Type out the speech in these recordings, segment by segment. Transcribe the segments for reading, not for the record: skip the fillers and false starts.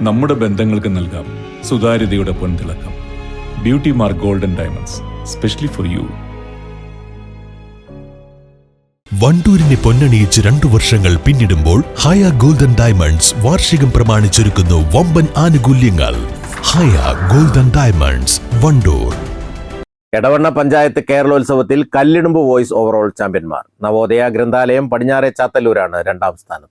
നമ്മുടെ ബന്ധങ്ങൾക്ക് നൽകാം സുതാര്യതയുടെ പൊൻതിളക്കം. Beauty mark golden diamonds, specially for you. വണ്ടൂരിനെ പൊന്നണിയിച്ച് 2 വർഷങ്ങൾ പിന്നിടുമ്പോൾ ഹയ ഗോൾഡൻ ഡയമണ്ട്സ് വാർഷികം പ്രമാണിച്ചൊരുക്കുന്നു വമ്പൻ ആനുകൂല്യങ്ങൾ. Haya golden diamonds, Wandoor. എടവണ്ണ പഞ്ചായത്ത് കേരളോത്സവത്തിൽ കല്ലിടുമ്പ് വോയിസ് ഓവറോൾ ചാമ്പ്യന്മാർ. നവോദയ ഗ്രന്ഥാലയം പടിഞ്ഞാറെ ചാത്തല്ലൂരാണ് 2ാം സ്ഥാനത്ത്.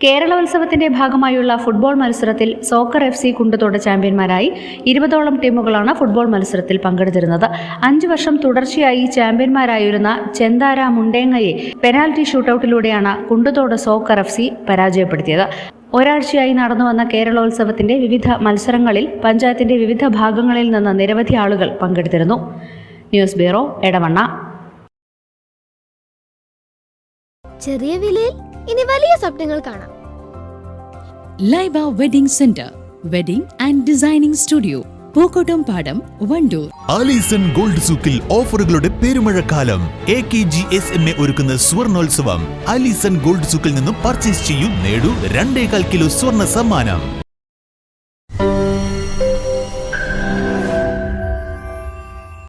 കേരളോത്സവത്തിന്റെ ഭാഗമായുള്ള ഫുട്ബോൾ മത്സരത്തിൽ സോക്കർ FC കുണ്ടത്തോട് ചാമ്പ്യന്മാരായി. 20ഓളം ടീമുകളാണ് ഫുട്ബോൾ മത്സരത്തിൽ പങ്കെടുത്തിരുന്നത്. 5 വർഷം തുടർച്ചയായി ചാമ്പ്യന്മാരായിരുന്ന ചെന്താര മുണ്ടേങ്ങയെ പെനാൽറ്റി ഷൂട്ടൌട്ടിലൂടെയാണ് കുണ്ടത്തോട് സോക്കർ FC പരാജയപ്പെടുത്തിയത്. ഒരാഴ്ചയായി നടന്നുവന്ന കേരളോത്സവത്തിന്റെ വിവിധ മത്സരങ്ങളിൽ പഞ്ചായത്തിന്റെ വിവിധ ഭാഗങ്ങളിൽ നിന്ന് നിരവധി ആളുകൾ പങ്കെടുത്തിരുന്നു. News bureau, Edavanna. ചെറിയ വിലയിൽ ഇനി വലിയ സ്വപ്നങ്ങൾ കാണാം. Laiba wedding center, wedding and designing studio, Pookkottumpadam, Wandoor. Alison gold സൂക്കിൽ ഓഫറുകളുടെ പെരുമഴക്കാലം. AKGSMA ഒരുക്കുന്ന സ്വർണോത്സവം. ആലീസൺ ഗോൾഡ് സൂക്കിൽ നിന്നും പർച്ചേസ് ചെയ്യൂ, നേടൂ 2.25 കിലോ സ്വർണ്ണ സമ്മാനം.